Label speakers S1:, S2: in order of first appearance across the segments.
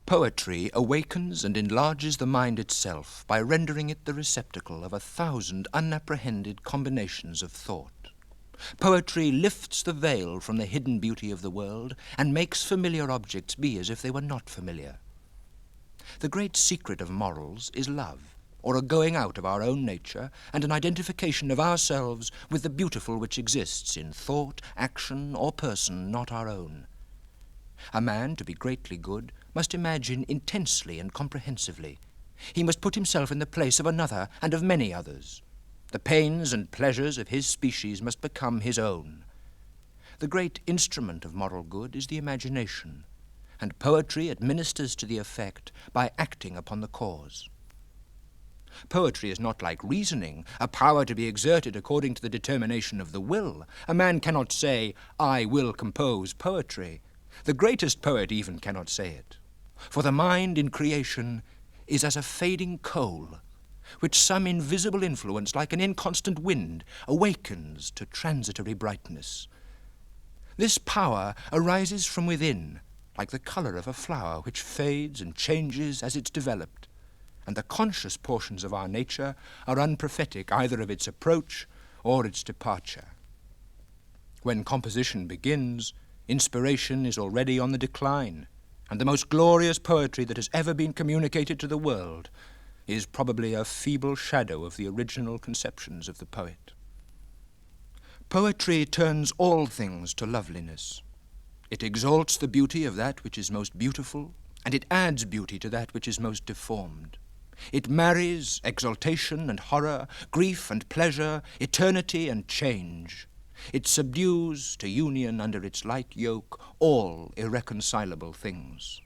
S1: Poetry awakens and enlarges the mind itself by rendering it the receptacle of 1,000 unapprehended combinations of thought. Poetry lifts the veil from the hidden beauty of the world and makes familiar objects be as if they were not familiar. The great secret of morals is love, or a going out of our own nature and an identification of ourselves with the beautiful which exists in thought, action, or person not our own. A man, to be greatly good, must imagine intensely and comprehensively. He must put himself in the place of another and of many others. The pains and pleasures of his species must become his own. The great instrument of moral good is the imagination, and poetry administers to the effect by acting upon the cause. Poetry is not like reasoning, a power to be exerted according to the determination of the will. A man cannot say, "I will compose poetry." The greatest poet even cannot say it. For the mind in creation is as a fading coal, which some invisible influence, like an inconstant wind, awakens to transitory brightness. This power arises from within, like the color of a flower which fades and changes as it's developed, and the conscious portions of our nature are unprophetic either of its approach or its departure. When composition begins, inspiration is already on the decline, and the most glorious poetry that has ever been communicated to the world is probably a feeble shadow of the original conceptions of the poet. Poetry turns all things to loveliness. It exalts the beauty of that which is most beautiful, and it adds beauty to that which is most deformed. It marries exaltation and horror, grief and pleasure, eternity and change. It subdues to union under its light yoke all irreconcilable things.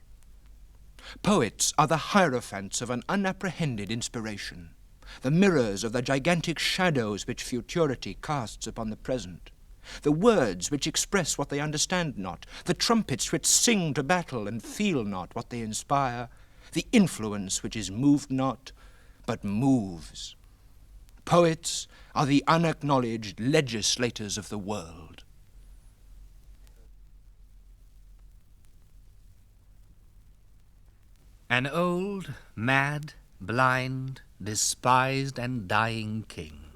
S1: Poets are the hierophants of an unapprehended inspiration, the mirrors of the gigantic shadows which futurity casts upon the present, the words which express what they understand not, the trumpets which sing to battle and feel not what they inspire, the influence which is moved not, but moves. Poets are the unacknowledged legislators of the world.
S2: An old, mad, blind, despised and dying king.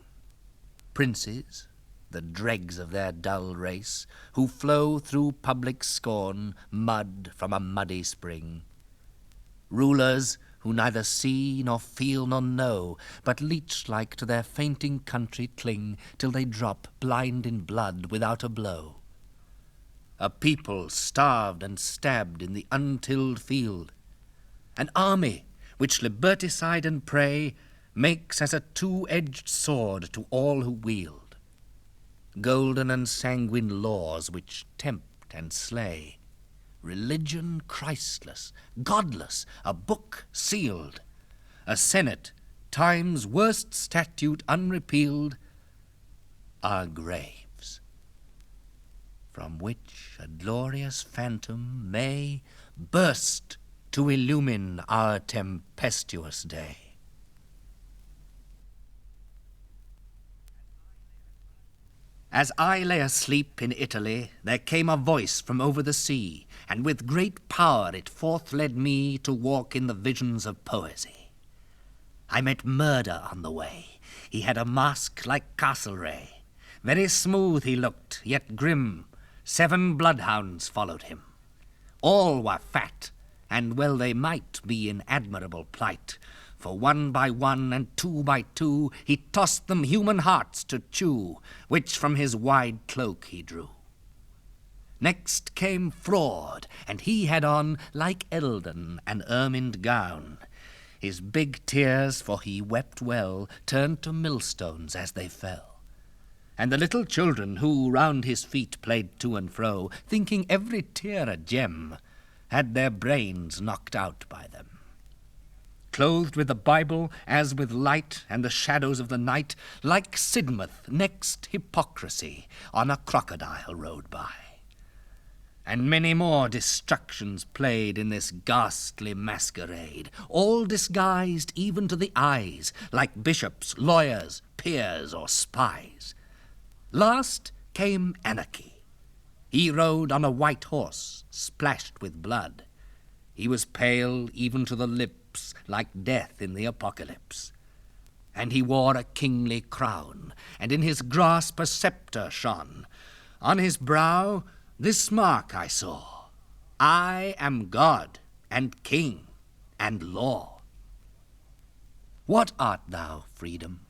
S2: Princes, the dregs of their dull race, who flow through public scorn, mud from a muddy spring. Rulers who neither see nor feel nor know, but leech-like to their fainting country cling, till they drop blind in blood without a blow. A people starved and stabbed in the untilled field. An army which liberticide and prey makes as a two-edged sword to all who wield. Golden and sanguine laws which tempt and slay. Religion Christless, godless, a book sealed. A senate, time's worst statute unrepealed, are graves, from which a glorious phantom may burst to illumine our tempestuous day. As I lay asleep in Italy, there came a voice from over the sea, and with great power it forth led me to walk in the visions of poesy. I met Murder on the way. He had a mask like Castlereagh. Very smooth he looked, yet grim. 7 bloodhounds followed him. All were fat, and well they might be in admirable plight, for 1 by 1 and 2 by 2 he tossed them human hearts to chew, which from his wide cloak he drew. Next came Fraud, and he had on, like Eldon, an ermined gown. His big tears, for he wept well, turned to millstones as they fell. And the little children who round his feet played to and fro, thinking every tear a gem, had their brains knocked out by them. Clothed with the Bible, as with light and the shadows of the night, like Sidmouth next Hypocrisy on a crocodile rode by. And many more destructions played in this ghastly masquerade, all disguised even to the eyes, like bishops, lawyers, peers, or spies. Last came Anarchy. He rode on a white horse, splashed with blood. He was pale even to the lips, like death in the apocalypse. And he wore a kingly crown, and in his grasp a sceptre shone. On his brow this mark I saw: I am God, and King, and Law. What art thou, freedom?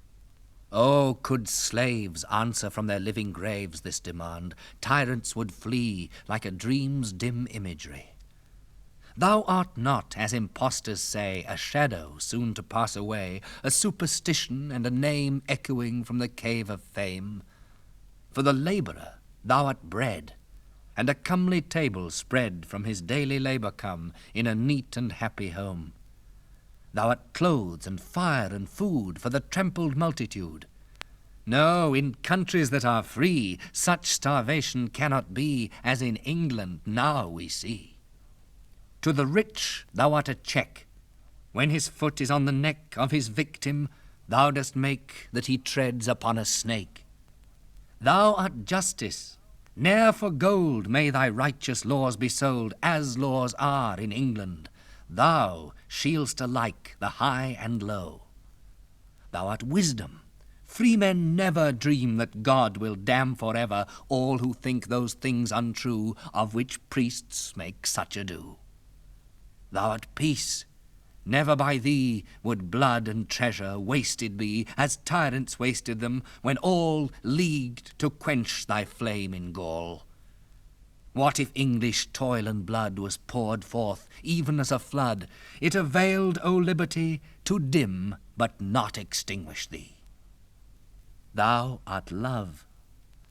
S2: Oh, could slaves answer from their living graves this demand, tyrants would flee like a dream's dim imagery. Thou art not, as impostors say, a shadow soon to pass away, a superstition and a name echoing from the cave of fame. For the labourer thou art bread, and a comely table spread from his daily labour come in a neat and happy home. Thou art clothes and fire and food for the trampled multitude. No, in countries that are free, such starvation cannot be as in England now we see. To the rich thou art a check. When his foot is on the neck of his victim, thou dost make that he treads upon a snake. Thou art justice. Ne'er for gold may thy righteous laws be sold, as laws are in England. Thou shield'st alike the high and low. Thou art wisdom. Free men never dream that God will damn forever all who think those things untrue of which priests make such ado. Thou art peace. Never by thee would blood and treasure wasted be, as tyrants wasted them, when all leagued to quench thy flame in Gaul. What if English toil and blood was poured forth, even as a flood? It availed, O liberty, to dim but not extinguish thee. Thou art love.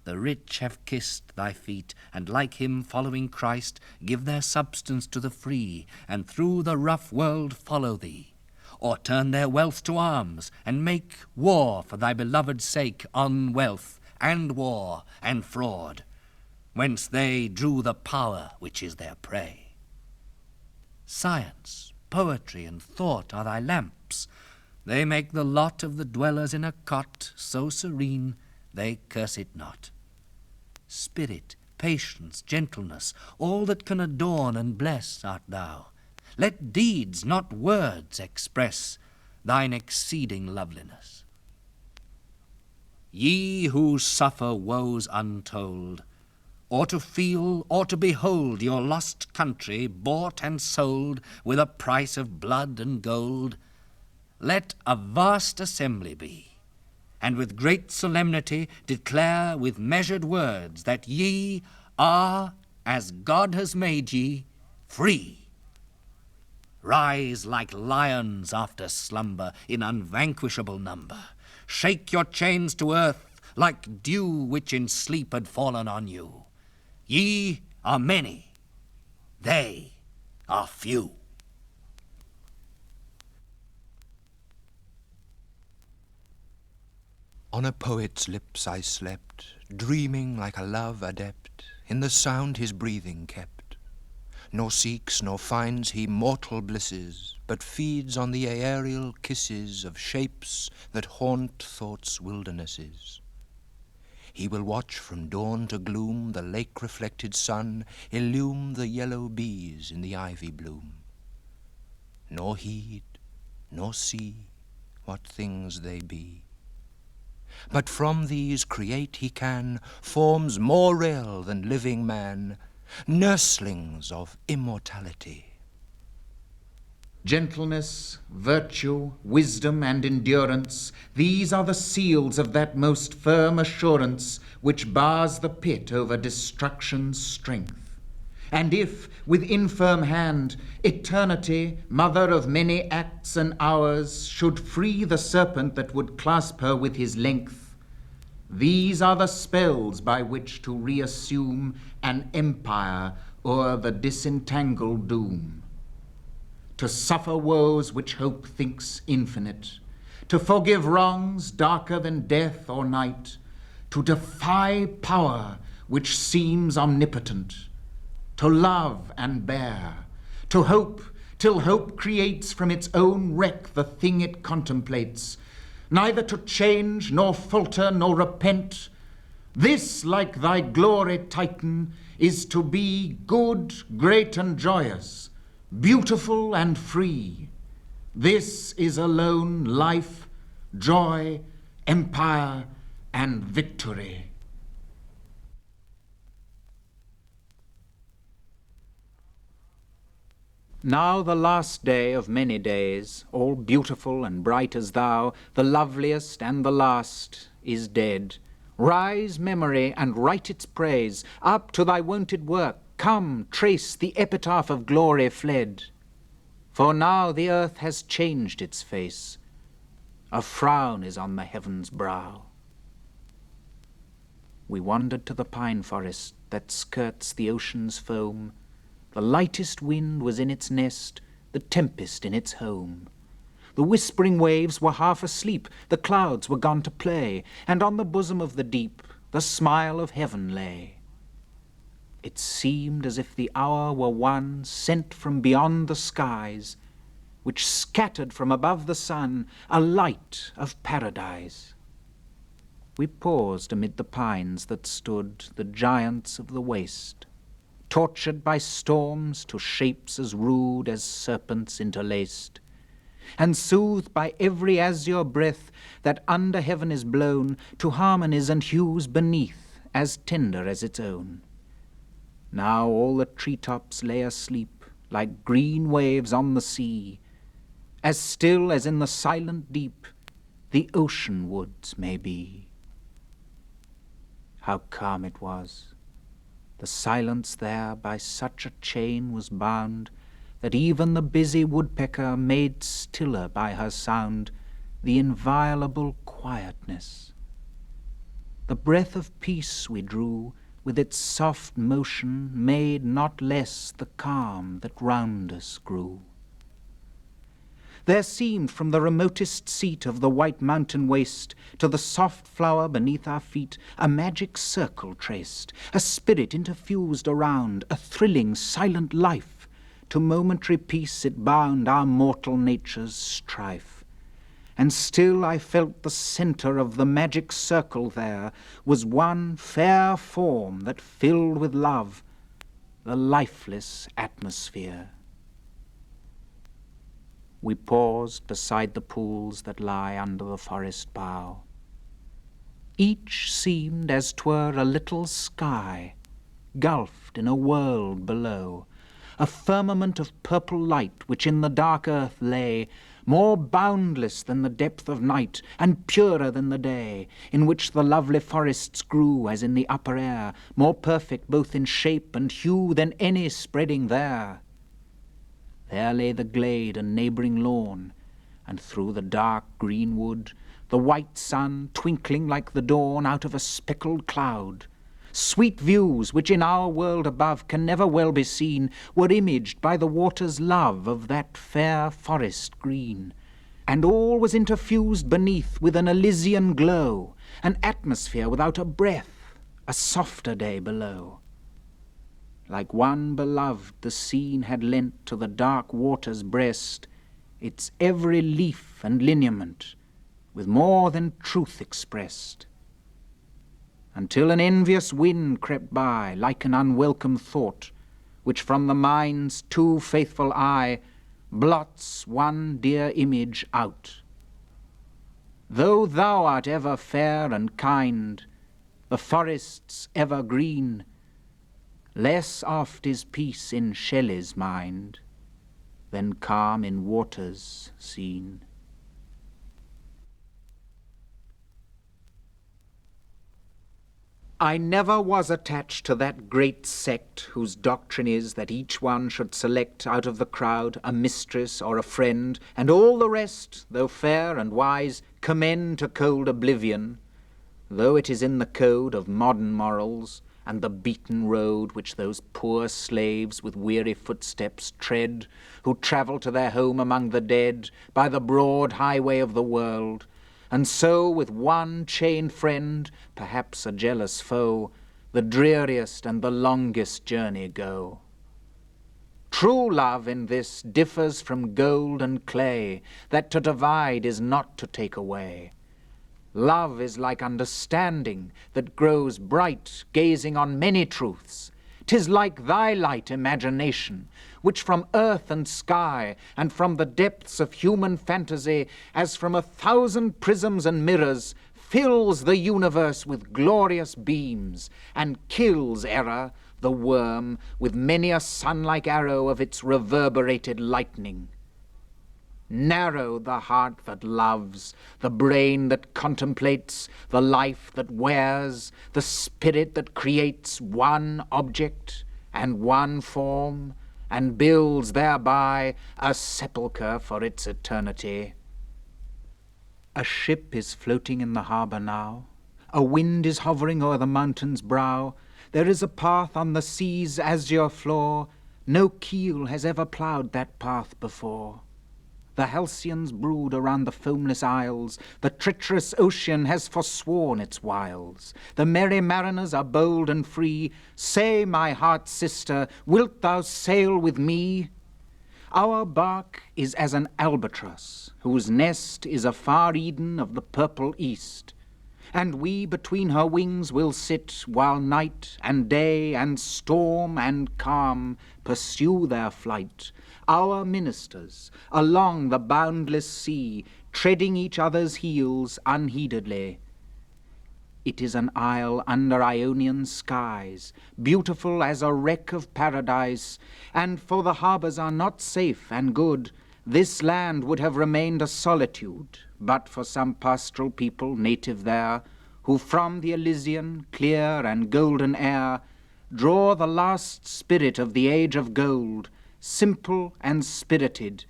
S2: The rich have kissed thy feet, and like him following Christ, give their substance to the free, and through the rough world follow thee. Or turn their wealth to arms, and make war for thy beloved's sake on wealth, and war, and fraud, whence they drew the power which is their prey. Science, poetry, and thought are thy lamps. They make the lot of the dwellers in a cot so serene they curse it not. Spirit, patience, gentleness, all that can adorn and bless art thou. Let deeds, not words, express thine exceeding loveliness. Ye who suffer woes untold, or to feel or to behold your lost country bought and sold with a price of blood and gold, let a vast assembly be, and with great solemnity declare with measured words that ye are, as God has made ye, free. Rise like lions after slumber in unvanquishable number. Shake your chains to earth like dew which in sleep had fallen on you. Ye are many, they are few.
S1: On a poet's lips I slept, dreaming like a love adept, in the sound his breathing kept. Nor seeks nor finds he mortal blisses, but feeds on the aerial kisses of shapes that haunt thought's wildernesses. He will watch from dawn to gloom the lake-reflected sun illume the yellow bees in the ivy bloom. Nor heed, nor see what things they be. But from these create he can forms more real than living man, nurslings of immortality.
S3: Gentleness, virtue, wisdom, and endurance, these are the seals of that most firm assurance which bars the pit over destruction's strength. And if, with infirm hand, eternity, mother of many acts and hours, should free the serpent that would clasp her with his length, these are the spells by which to reassume an empire o'er the disentangled doom. To suffer woes which hope thinks infinite, to forgive wrongs darker than death or night, to defy power which seems omnipotent, to love and bear, to hope till hope creates from its own wreck the thing it contemplates, neither to change nor falter nor repent. This, like thy glory, Titan, is to be good, great, and joyous, beautiful and free. This is alone life, joy, empire, and victory.
S4: Now the last day of many days, all beautiful and bright as thou, the loveliest and the last, is dead. Rise, memory, and write its praise. Up to thy wonted work, come, trace the epitaph of glory fled. For now the earth has changed its face. A frown is on the heaven's brow. We wandered to the pine forest that skirts the ocean's foam. The lightest wind was in its nest, the tempest in its home. The whispering waves were half asleep, the clouds were gone to play, and on the bosom of the deep the smile of heaven lay. It seemed as if the hour were one sent from beyond the skies, which scattered from above the sun a light of paradise. We paused amid the pines that stood, the giants of the waste, tortured by storms to shapes as rude as serpents interlaced, and soothed by every azure breath that under heaven is blown to harmonies and hues beneath as tender as its own. Now all the treetops lay asleep like green waves on the sea, as still as in the silent deep the ocean woods may be. How calm it was! The silence there by such a chain was bound that even the busy woodpecker made stiller by her sound the inviolable quietness. The breath of peace we drew with its soft motion made not less the calm that round us grew. There seemed from the remotest seat of the white mountain waste to the soft flower beneath our feet a magic circle traced, a spirit interfused around, a thrilling silent life. To momentary peace it bound our mortal nature's strife. And still I felt the centre of the magic circle there was one fair form that filled with love the lifeless atmosphere. We paused beside the pools that lie under the forest bough. Each seemed as 'twere a little sky, gulfed in a world below, a firmament of purple light which in the dark earth lay, more boundless than the depth of night, and purer than the day, in which the lovely forests grew as in the upper air, more perfect both in shape and hue than any spreading there. There lay the glade and neighbouring lawn, and through the dark green wood the white sun twinkling like the dawn out of a speckled cloud. Sweet views, which in our world above can never well be seen, were imaged by the water's love of that fair forest green. And all was interfused beneath with an Elysian glow, an atmosphere without a breath, a softer day below. Like one beloved the scene had lent to the dark water's breast its every leaf and lineament, with more than truth expressed. Until an envious wind crept by, like an unwelcome thought, which from the mind's too faithful eye blots one dear image out. Though thou art ever fair and kind, the forests ever green, less oft is peace in Shelley's mind than calm in waters seen. I never was attached to that great sect whose doctrine is that each one should select out of the crowd a mistress or a friend, and all the rest, though fair and wise, commend to cold oblivion, though it is in the code of modern morals, and the beaten road which those poor slaves with weary footsteps tread, who travel to their home among the dead by the broad highway of the world, and so with one chained friend, perhaps a jealous foe, the dreariest and the longest journey go. True love in this differs from gold and clay, that to divide is not to take away. Love is like understanding that grows bright, gazing on many truths. 'Tis like thy light imagination, which from earth and sky, and from the depths of human fantasy, as from 1,000 prisms and mirrors, fills the universe with glorious beams, and kills error, the worm, with many a sun-like arrow of its reverberated lightning. Narrow the heart that loves, the brain that contemplates, the life that wears, the spirit that creates one object and one form, and builds thereby a sepulchre for its eternity. A ship is floating in the harbour now, a wind is hovering o'er the mountain's brow, there is a path on the sea's azure floor, no keel has ever ploughed that path before. The halcyons brood around the foamless isles, the treacherous ocean has forsworn its wiles. The merry mariners are bold and free. Say, my heart's sister, wilt thou sail with me? Our bark is as an albatross, whose nest is a far Eden of the purple east. And we between her wings will sit, while night and day and storm and calm pursue their flight, our ministers, along the boundless sea, treading each other's heels unheededly. It is an isle under Ionian skies, beautiful as a wreck of paradise, and for the harbours are not safe and good, this land would have remained a solitude, but for some pastoral people native there, who from the Elysian, clear and golden air, draw the last spirit of the age of gold, simple and spirited,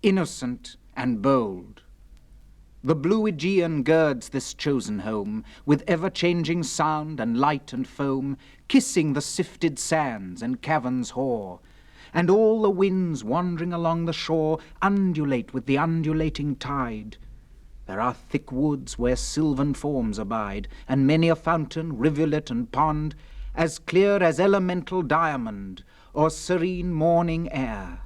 S4: innocent and bold. The blue Aegean girds this chosen home, with ever-changing sound and light and foam, kissing the sifted sands and caverns hoar, and all the winds wandering along the shore undulate with the undulating tide. There are thick woods where sylvan forms abide, and many a fountain, rivulet, and pond, as clear as elemental diamond, or serene morning air.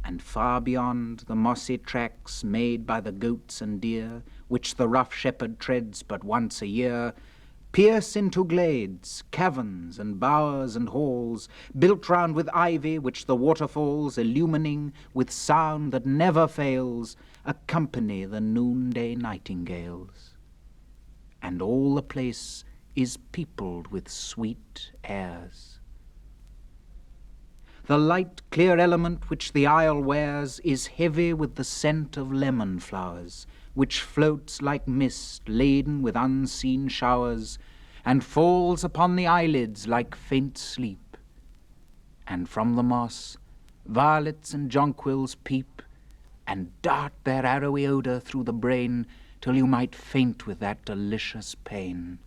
S4: And far beyond, the mossy tracks made by the goats and deer, which the rough shepherd treads but once a year, pierce into glades, caverns, and bowers and halls, built round with ivy, which the waterfalls, illumining with sound that never fails, accompany the noonday nightingales. And all the place is peopled with sweet airs. The light, clear element which the isle wears is heavy with the scent of lemon flowers, which floats like mist laden with unseen showers, and falls upon the eyelids like faint sleep. And from the moss, violets and jonquils peep, and dart their arrowy odour through the brain, till you might faint with that delicious pain.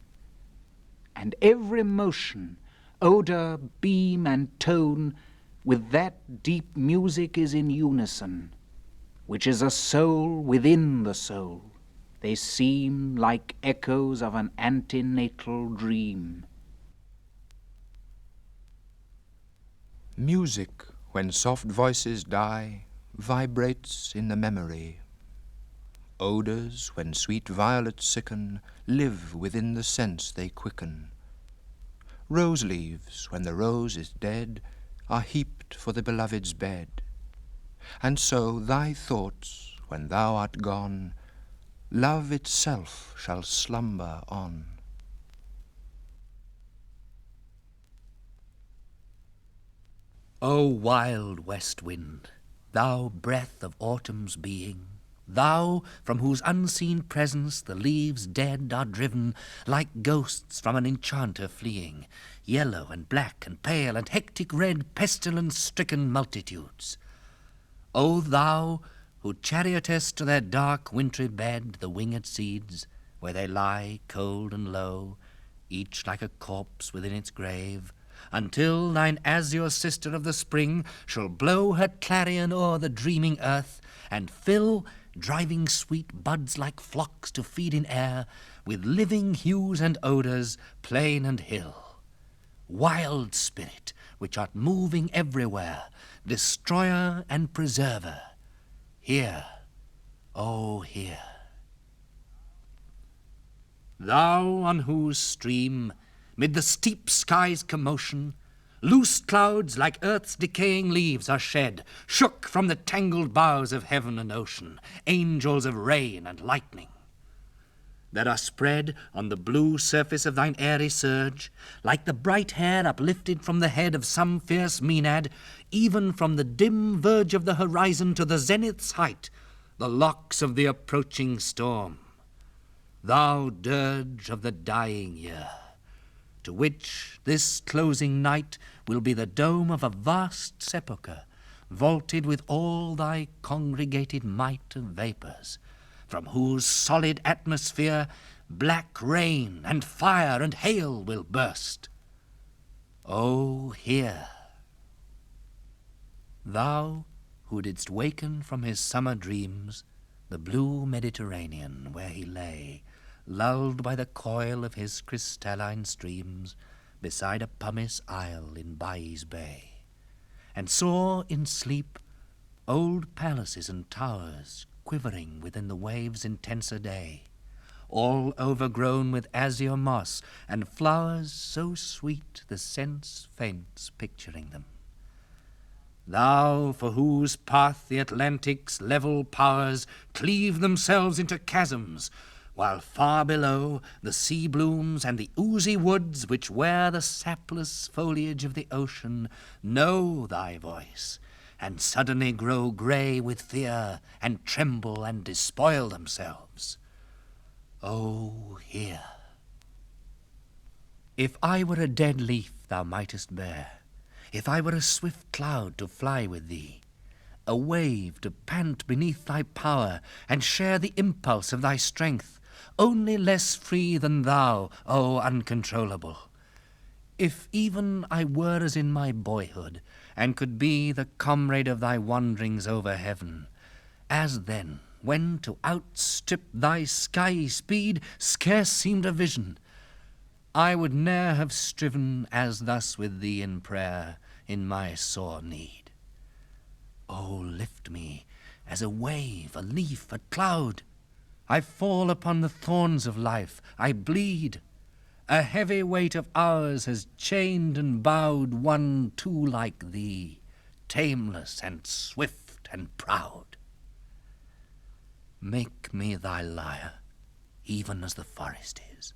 S4: And every motion, odour, beam, and tone, with that deep music is in unison, which is a soul within the soul. They seem like echoes of an antenatal dream.
S1: Music, when soft voices die, vibrates in the memory. Odours, when sweet violets sicken, live within the sense they quicken. Rose leaves, when the rose is dead, are heaped for the beloved's bed. And so thy thoughts, when thou art gone, love itself shall slumber on.
S2: O wild west wind, thou breath of autumn's being, thou from whose unseen presence the leaves dead are driven like ghosts from an enchanter fleeing, yellow and black and pale and hectic red pestilence-stricken multitudes. O thou who chariotest to their dark wintry bed the winged seeds, where they lie cold and low, each like a corpse within its grave, until thine azure sister of the spring shall blow her clarion o'er the dreaming earth, and fill, driving sweet buds like flocks to feed in air, with living hues and odours, plain and hill. Wild spirit, which art moving everywhere, destroyer and preserver, hear, oh hear. Thou on whose stream, mid the steep sky's commotion, Loose clouds like earth's decaying leaves are shed, shook from the tangled boughs of heaven and ocean, angels of rain and lightning. That are spread on the blue surface of thine airy surge, like the bright hair uplifted from the head of some fierce Maenad, even from the dim verge of the horizon to the zenith's height, the locks of the approaching storm. Thou dirge of the dying year, to which this closing night will be the dome of a vast sepulchre, vaulted with all thy congregated might of vapours, from whose solid atmosphere black rain and fire and hail will burst. O hear! Thou who didst waken from his summer dreams the blue Mediterranean where he lay, lulled by the coil of his crystalline streams, beside a pumice isle in Bai's Bay, and saw in sleep old palaces and towers quivering within the waves' intenser day, all overgrown with azure moss and flowers so sweet the sense faints picturing them. Thou for whose path the Atlantic's level powers cleave themselves into chasms, while far below the sea blooms and the oozy woods which wear the sapless foliage of the ocean know thy voice, and suddenly grow grey with fear, and tremble and despoil themselves. O hear! If I were a dead leaf thou mightest bear, if I were a swift cloud to fly with thee, a wave to pant beneath thy power, and share the impulse of thy strength, only less free than thou, O uncontrollable. If even I were as in my boyhood, and could be the comrade of thy wanderings over heaven, as then, when to outstrip thy skyey speed scarce seemed a vision, I would ne'er have striven as thus with thee in prayer in my sore need. O lift me as a wave, a leaf, a cloud. I fall upon the thorns of life, I bleed. A heavy weight of hours has chained and bowed one too like thee, tameless and swift and proud. Make me thy lyre, even as the forest is.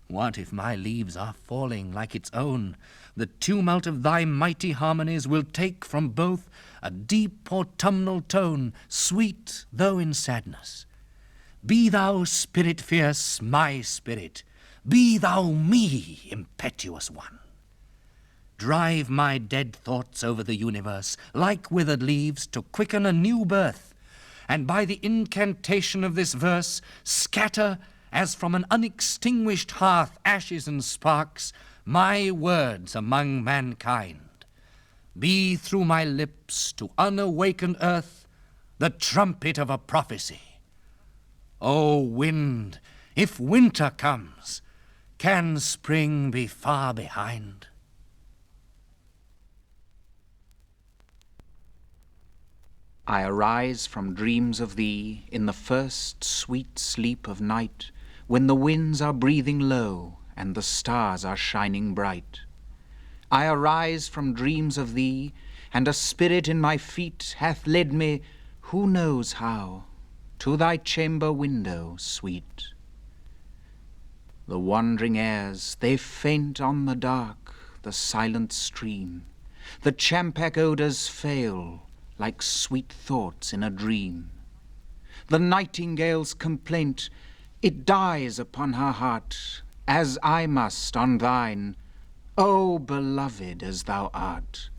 S2: What if my leaves are falling like its own? The tumult of thy mighty harmonies will take from both a deep autumnal tone, sweet though in sadness. Be thou spirit fierce, my spirit. Be thou me, impetuous one. Drive my dead thoughts over the universe, like withered leaves, to quicken a new birth, and by the incantation of this verse, scatter, as from an unextinguished hearth ashes and sparks, my words among mankind. Be through my lips to unawakened earth the trumpet of a prophecy. O wind, if winter comes, can spring be far behind?
S4: I arise from dreams of thee in the first sweet sleep of night, when the winds are breathing low and the stars are shining bright. I arise from dreams of thee, and a spirit in my feet hath led me, who knows how, to thy chamber window sweet. The wandering airs, they faint on the dark, the silent stream. The champak odours fail, like sweet thoughts in a dream. The nightingale's complaint, it dies upon her heart, as I must on thine, O beloved as thou art.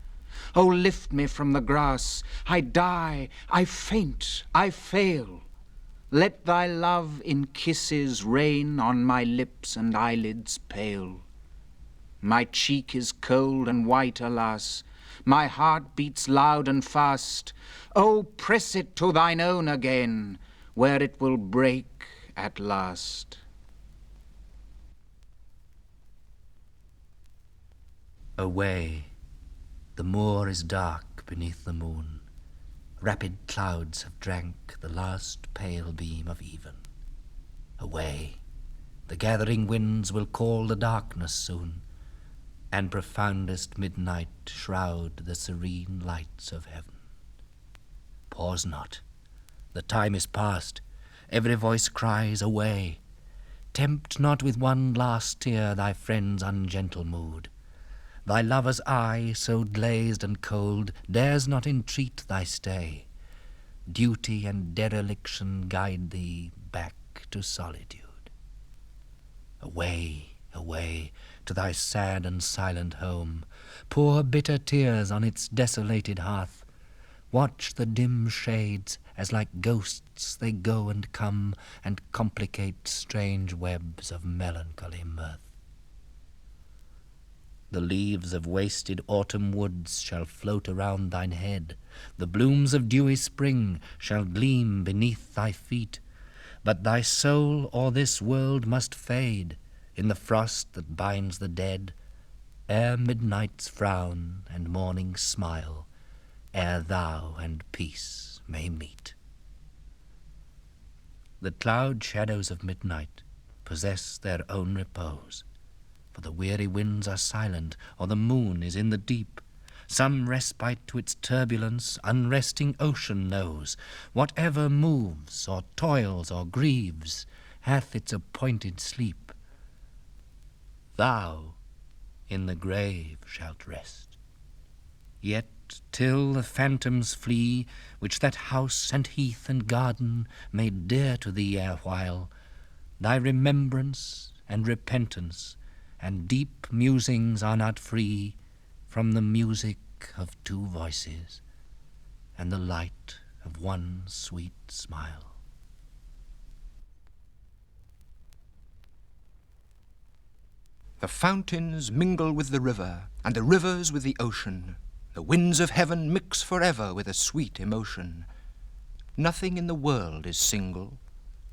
S4: O lift me from the grass, I die, I faint, I fail. Let thy love in kisses rain on my lips and eyelids pale. My cheek is cold and white, alas, my heart beats loud and fast. O press it to thine own again, where it will break at last.
S2: Away, the moor is dark beneath the moon. Rapid clouds have drank the last pale beam of even. Away, the gathering winds will call the darkness soon, and profoundest midnight shroud the serene lights of heaven. Pause not, the time is past, every voice cries away. Tempt not with one last tear thy friend's ungentle mood. Thy lover's eye, so glazed and cold, dares not entreat thy stay. Duty and dereliction guide thee back to solitude. Away, away, to thy sad and silent home. Pour bitter tears on its desolated hearth. Watch the dim shades, as like ghosts they go and come, and complicate strange webs of melancholy mirth. The leaves of wasted autumn woods shall float around thine head, the blooms of dewy spring shall gleam beneath thy feet, but thy soul o'er this world must fade in the frost that binds the dead, ere midnight's frown and morning's smile, ere thou and peace may meet. The cloud shadows of midnight possess their own repose, for the weary winds are silent, or the moon is in the deep. Some respite to its turbulence unresting ocean knows. Whatever moves, or toils, or grieves, hath its appointed sleep. Thou in the grave shalt rest. Yet till the phantoms flee, which that house and heath and garden made dear to thee erewhile, thy remembrance and repentance and deep musings are not free from the music of two voices and the light of one sweet smile.
S1: The fountains mingle with the river, and the rivers with the ocean. The winds of heaven mix forever with a sweet emotion. Nothing in the world is single.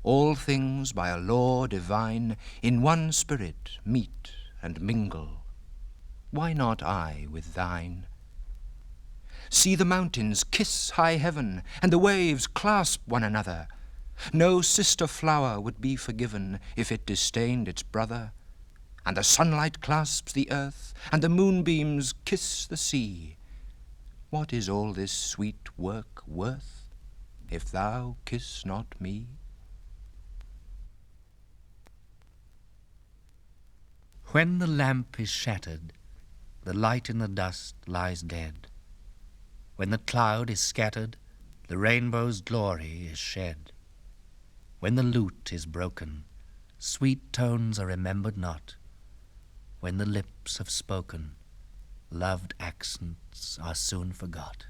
S1: All things by a law divine in one spirit meet and mingle. Why not I with thine? See the mountains kiss high heaven, and the waves clasp one another. No sister flower would be forgiven if it disdained its brother. And the sunlight clasps the earth, and the moonbeams kiss the sea. What is all this sweet work worth, if thou kiss not me?
S2: When the lamp is shattered, the light in the dust lies dead. When the cloud is scattered, the rainbow's glory is shed. When the lute is broken, sweet tones are remembered not. When the lips have spoken, loved accents are soon forgot.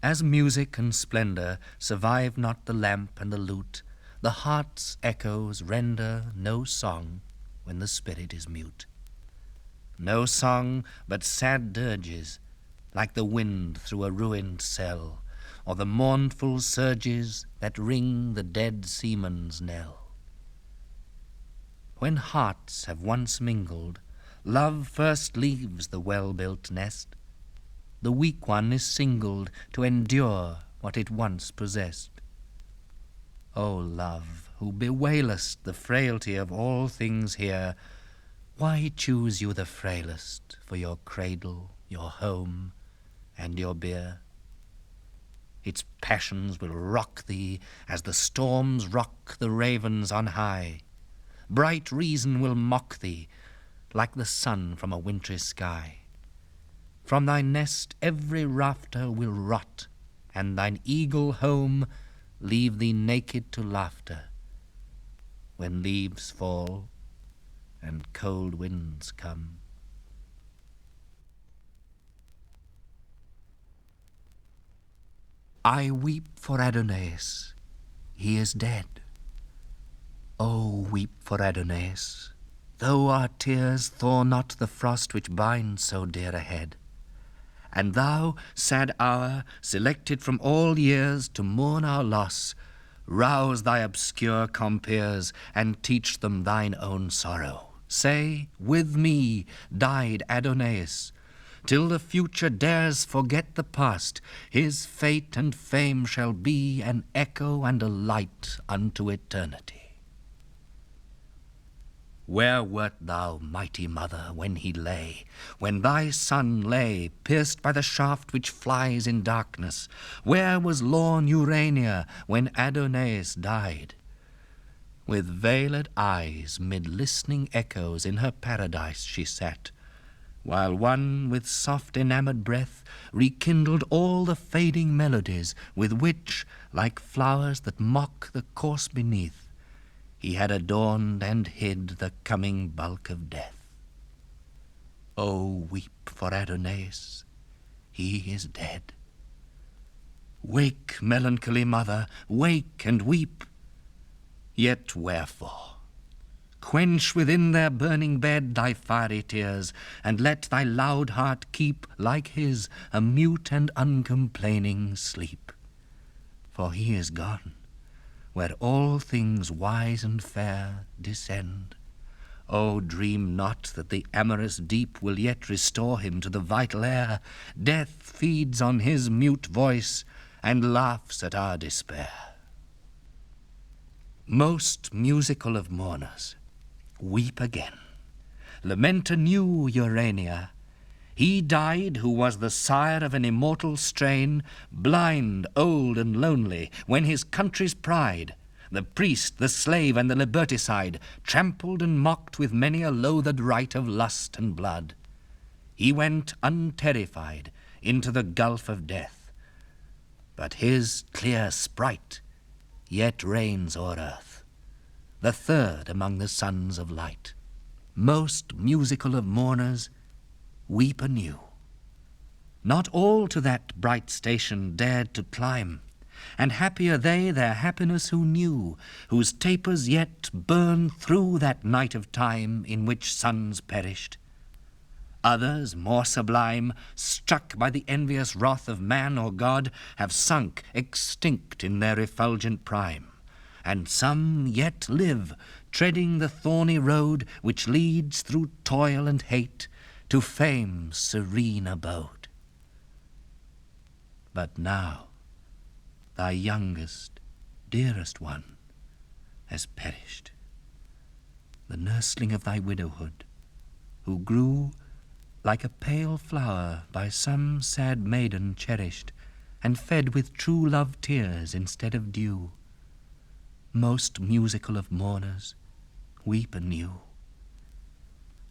S2: As music and splendor survive not the lamp and the lute, the heart's echoes render no song when the spirit is mute. No song but sad dirges, like the wind through a ruined cell, or the mournful surges that ring the dead seaman's knell. When hearts have once mingled, love first leaves the well-built nest. The weak one is singled to endure what it once possessed. O love, who bewailest the frailty of all things here, why choose you the frailest for your cradle, your home, and your bier? Its passions will rock thee as the storms rock the ravens on high. Bright reason will mock thee like the sun from a wintry sky. From thy nest every rafter will rot, and thine eagle home leave thee naked to laughter when leaves fall and cold winds come. I weep for Adonais, he is dead. Oh, weep for Adonais, though our tears thaw not the frost which binds so dear a head. And thou, sad hour, selected from all years to mourn our loss, rouse thy obscure compeers and teach them thine own sorrow. Say, with me died Adonais, till the future dares forget the past. His fate and fame shall be an echo and a light unto eternity. Where wert thou, mighty mother, when he lay, when thy son lay, pierced by the shaft which flies in darkness? Where was lorn Urania, when Adonais died? With veiled eyes, mid listening echoes, in her paradise she sat, while one with soft enamoured breath rekindled all the fading melodies with which, like flowers that mock the corse beneath, he had adorned and hid the coming bulk of death. Oh, weep for Adonais, he is dead. Wake, melancholy mother, wake and weep. Yet wherefore? Quench within their burning bed thy fiery tears, and let thy loud heart keep, like his, a mute and uncomplaining sleep. For he is gone, where all things wise and fair descend. Oh, dream not that the amorous deep will yet restore him to the vital air. Death feeds on his mute voice, and laughs at our despair. Most musical of mourners, weep again. Lament anew Urania. He died who was the sire of an immortal strain, blind, old, and lonely, when his country's pride, the priest, the slave, and the liberticide, trampled and mocked with many a loathed rite of lust and blood. He went unterrified into the gulf of death, but his clear sprite yet reigns o'er earth, the third among the sons of light. Most musical of mourners, weep anew. Not all to that bright station dared to climb, and happier they their happiness who knew, whose tapers yet burn through that night of time in which suns perished. Others, more sublime, struck by the envious wrath of man or God, have sunk extinct in their effulgent prime, and some yet live, treading the thorny road which leads through toil and hate to fame's serene abode. But now thy youngest, dearest one has perished, the nursling of thy widowhood, who grew like a pale flower by some sad maiden cherished, and fed with true love tears instead of dew. Most musical of mourners, weep anew.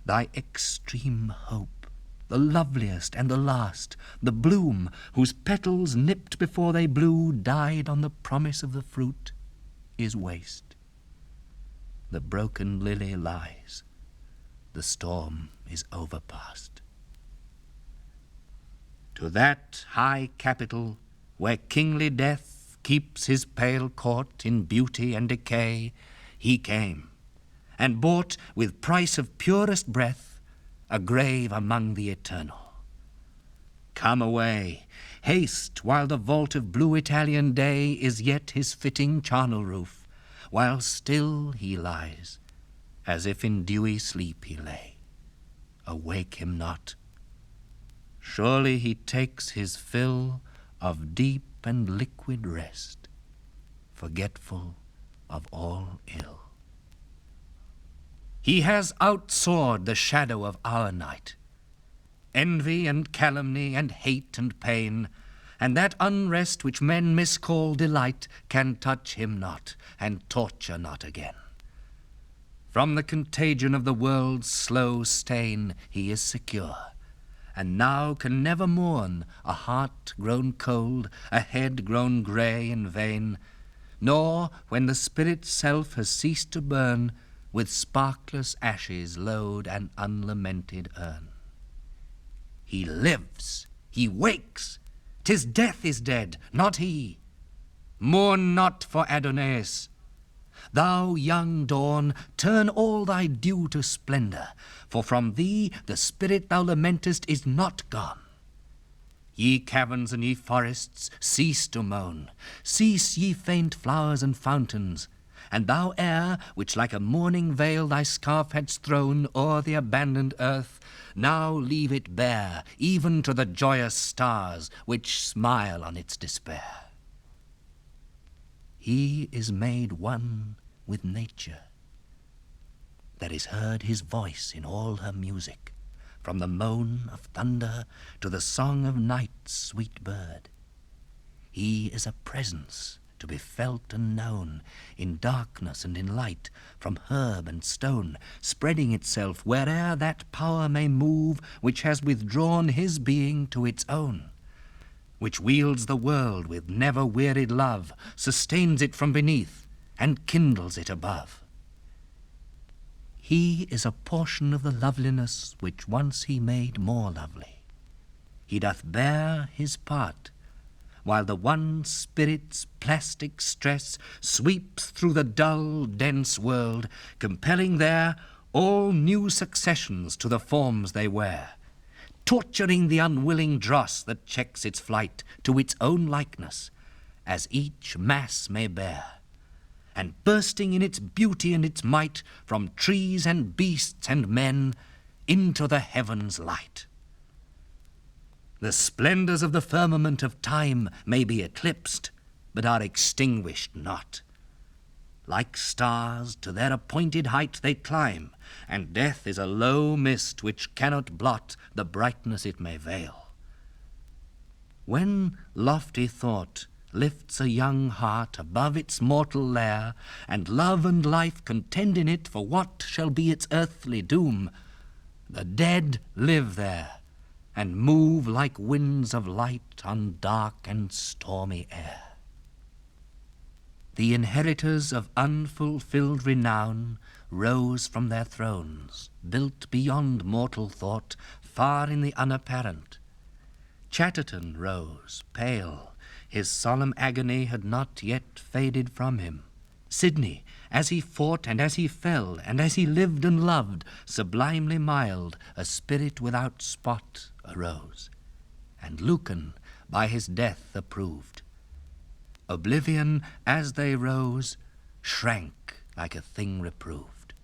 S2: Thy extreme hope, the loveliest and the last, the bloom whose petals nipped before they blew died on the promise of the fruit, is waste. The broken lily lies, the storm is overpast. To that high capital, where kingly death keeps his pale court in beauty and decay, he came, and bought with price of purest breath a grave among the eternal. Come away, haste, while the vault of blue Italian day is yet his fitting charnel roof, while still he lies, as if in dewy sleep he lay. Awake him not. Surely he takes his fill of deep and liquid rest, forgetful of all ill. He has outsoared the shadow of our night. Envy and calumny and hate and pain, and that unrest which men miscall delight, can touch him not and torture not again. From the contagion of the world's slow stain he is secure, and now can never mourn a heart grown cold, a head grown grey and vain, nor, when the spirit's self has ceased to burn, with sparkless ashes load an unlamented urn. He lives, he wakes, 'tis death is dead, not he. Mourn not for Adonais. Thou young dawn, turn all thy dew to splendour, for from thee the spirit thou lamentest is not gone. Ye caverns and ye forests, cease to moan, cease ye faint flowers and fountains, and thou air, which like a mourning veil thy scarf hadst thrown o'er the abandoned earth, now leave it bare, even to the joyous stars which smile on its despair. He is made one with nature. there is heard his voice in all her music, from the moan of thunder to the song of night's sweet bird. He is a presence to be felt and known in darkness and in light, from herb and stone, spreading itself where'er that power may move which has withdrawn his being to its own, which wields the world with never-wearied love, sustains it from beneath, and kindles it above. He is a portion of the loveliness which once he made more lovely. He doth bear his part, while the one spirit's plastic stress sweeps through the dull, dense world, compelling there all new successions to the forms they wear, torturing the unwilling dross that checks its flight to its own likeness, as each mass may bear, and bursting in its beauty and its might from trees and beasts and men into the heavens' light. The splendors of the firmament of time may be eclipsed, but are extinguished not. Like stars, to their appointed height they climb, and death is a low mist which cannot blot the brightness it may veil. When lofty thought lifts a young heart above its mortal lair, and love and life contend in it for what shall be its earthly doom, the dead live there, and move like winds of light on dark and stormy air. The inheritors of unfulfilled renown rose from their thrones, built beyond mortal thought, far in the unapparent. Chatterton rose, pale, his solemn agony had not yet faded from him. Sidney, as he fought and as he fell, and as he lived and loved, sublimely mild, a spirit without spot arose, and Lucan by his death approved. Oblivion, as they rose, shrank like a thing reproved.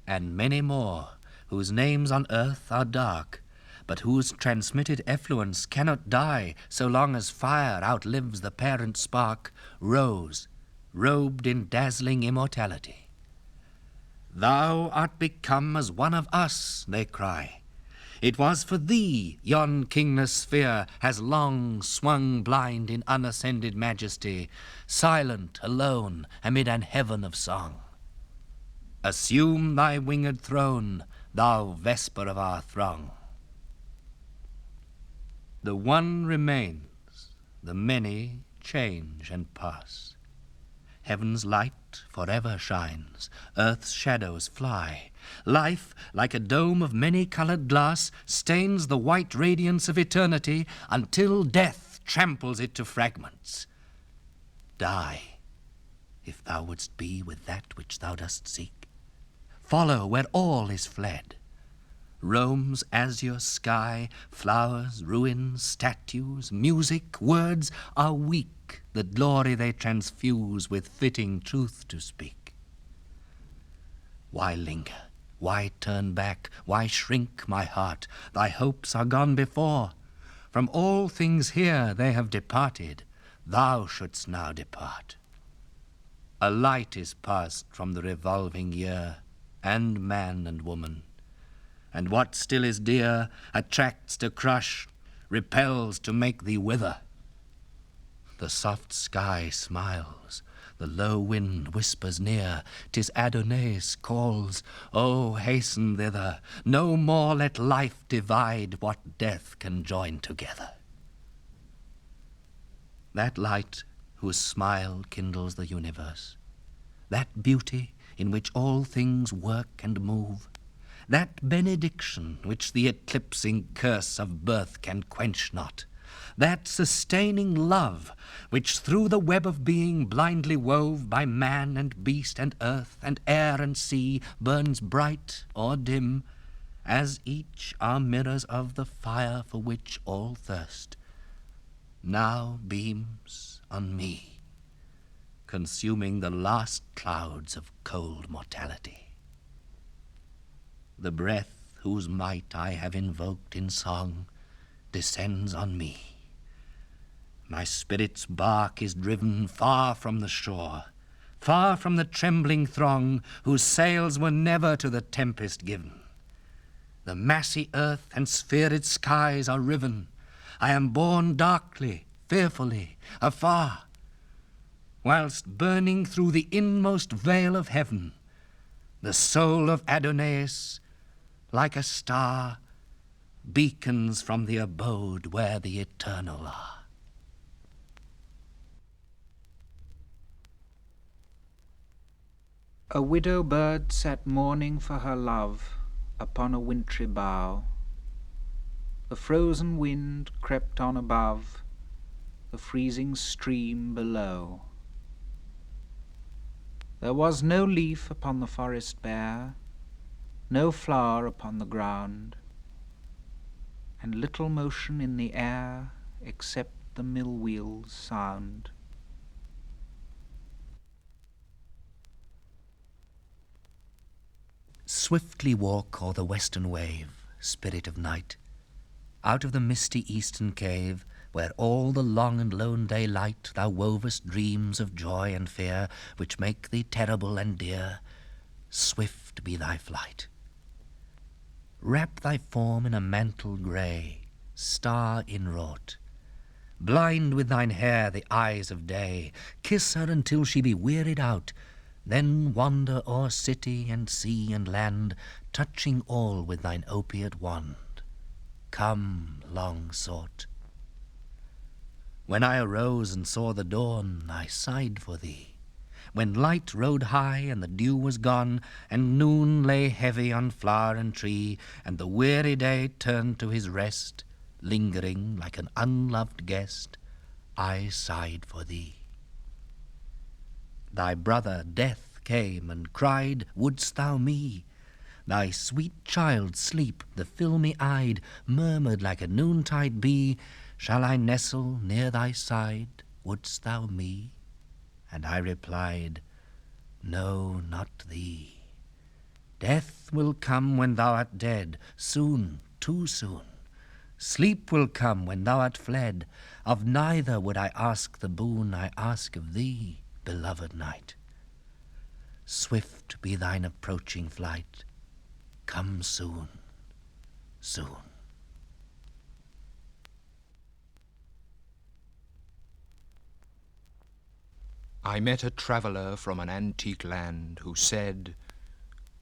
S2: And many more, whose names on earth are dark, but whose transmitted effluence cannot die so long as fire outlives the parent spark, rose, robed in dazzling immortality. Thou art become as one of us, they cry. It was for thee yon kingless sphere has long swung blind in unascended majesty, silent, alone, amid an heaven of song. Assume thy winged throne, thou vesper of our throng. The one remains, the many change and pass. Heaven's light forever shines, earth's shadows fly. Life, like a dome of many-colored glass, stains the white radiance of eternity until death tramples it to fragments. Die, if thou wouldst be with that which thou dost seek. Follow where all is fled. Rome's azure sky, flowers, ruins, statues, music, words are weak, the glory they transfuse with fitting truth to speak. Why linger? Why turn back? Why shrink, my heart? Thy hopes are gone before. From all things here they have departed. Thou shouldst now depart. A light is passed from the revolving year, and man and woman. And what still is dear attracts to crush, repels to make thee wither. The soft sky smiles, the low wind whispers near, 'tis Adonais calls, oh, hasten thither, no more let life divide what death can join together. That light whose smile kindles the universe, that beauty in which all things work and move, that benediction which the eclipsing curse of birth can quench not, that sustaining love which through the web of being blindly wove by man and beast and earth and air and sea burns bright or dim, as each are mirrors of the fire for which all thirst, now beams on me, consuming the last clouds of cold mortality. The breath whose might I have invoked in song descends on me. My spirit's bark is driven far from the shore, far from the trembling throng whose sails were never to the tempest given. The massy earth and sphered skies are riven. I am borne darkly, fearfully, afar, whilst burning through the inmost veil of heaven, the soul of Adonais, like a star, beacons from the abode where the eternal are.
S4: A widow bird sat mourning for her love upon a wintry bough. The frozen wind crept on above, the freezing stream below. There was no leaf upon the forest bare, no flower upon the ground, and little motion in the air except the mill wheel's sound.
S2: Swiftly walk o'er the western wave, spirit of night, out of the misty eastern cave, where all the long and lone daylight thou wovest dreams of joy and fear, which make thee terrible and dear. Swift be thy flight. Wrap thy form in a mantle grey, star inwrought. Blind with thine hair the eyes of day, kiss her until she be wearied out, then wander o'er city and sea and land, touching all with thine opiate wand. Come, long sought. When I arose and saw the dawn, I sighed for thee. When light rode high and the dew was gone, and noon lay heavy on flower and tree, and the weary day turned to his rest, lingering like an unloved guest, I sighed for thee. Thy brother Death came and cried, Wouldst thou me? Thy sweet child Sleep, the filmy-eyed, murmured like a noontide bee, Shall I nestle near thy side? Wouldst thou me? And I replied, No, not thee. Death will come when thou art dead, soon, too soon. Sleep will come when thou art fled. Of neither would I ask the boon I ask of thee, beloved night. Swift be thine approaching flight. Come soon, soon.
S1: I met a traveller from an antique land who said,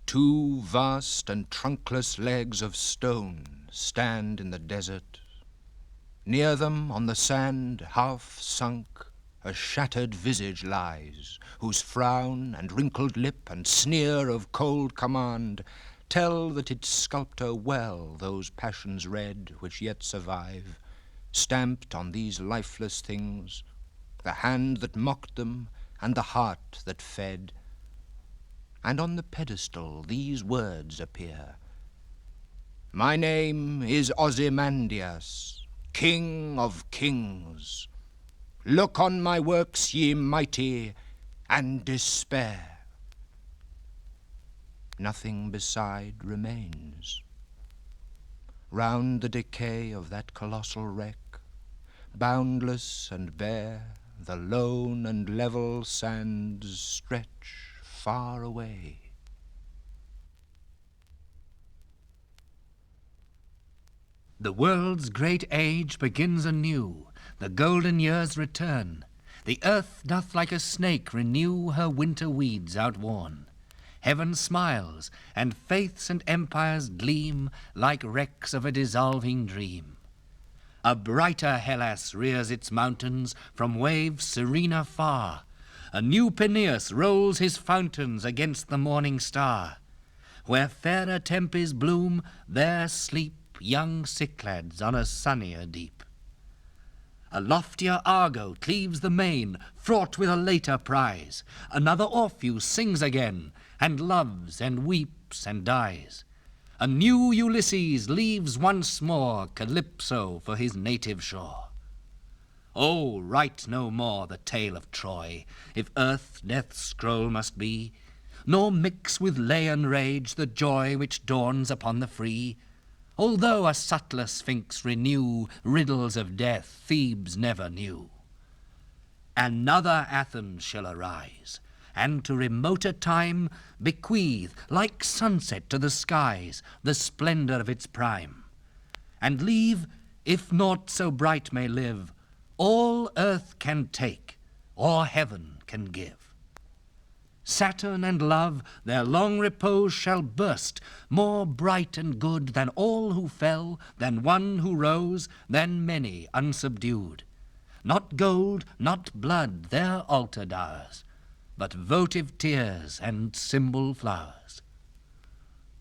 S1: 2 vast and trunkless legs of stone stand in the desert. Near them on the sand, half sunk, a shattered visage lies, whose frown and wrinkled lip and sneer of cold command tell that its sculptor well those passions read which yet survive, stamped on these lifeless things, the hand that mocked them and the heart that fed. And on the pedestal these words appear, My name is Ozymandias, King of Kings. Look on my works, ye mighty, and despair. Nothing beside remains. Round the decay of that colossal wreck, boundless and bare, the lone and level sands stretch far away.
S2: The world's great age begins anew, the golden years return. The earth doth like a snake renew her winter weeds outworn. Heaven smiles, and faiths and empires gleam like wrecks of a dissolving dream. A brighter Hellas rears its mountains from waves serener far. A new Peneus rolls his fountains against the morning star. Where fairer Tempes bloom, there sleep young Cyclades on a sunnier deep. A loftier Argo cleaves the main, fraught with a later prize. Another Orpheus sings again, and loves and weeps and dies. A new Ulysses leaves once more Calypso for his native shore. Oh, write no more the tale of Troy, if earth death's scroll must be, nor mix with Leian rage the joy which dawns upon the free. Although a subtler Sphinx renew riddles of death Thebes never knew. Another Athens shall arise, and to remoter time bequeath, like sunset to the skies, the splendor of its prime, and leave, if naught so bright may live, all earth can take, or heaven can give. Saturn and love their long repose shall burst, more bright and good than all who fell, than one who rose, than many unsubdued. Not gold, not blood their altar dowers, but votive tears and symbol flowers.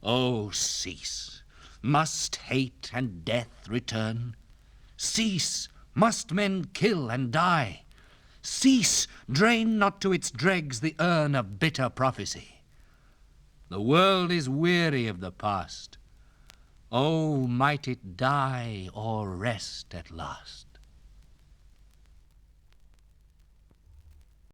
S2: Oh, cease! Must hate and death return? Cease! Must men kill and die? Cease! Drain not to its dregs the urn of bitter prophecy. The world is weary of the past. Oh, might it die or rest at last.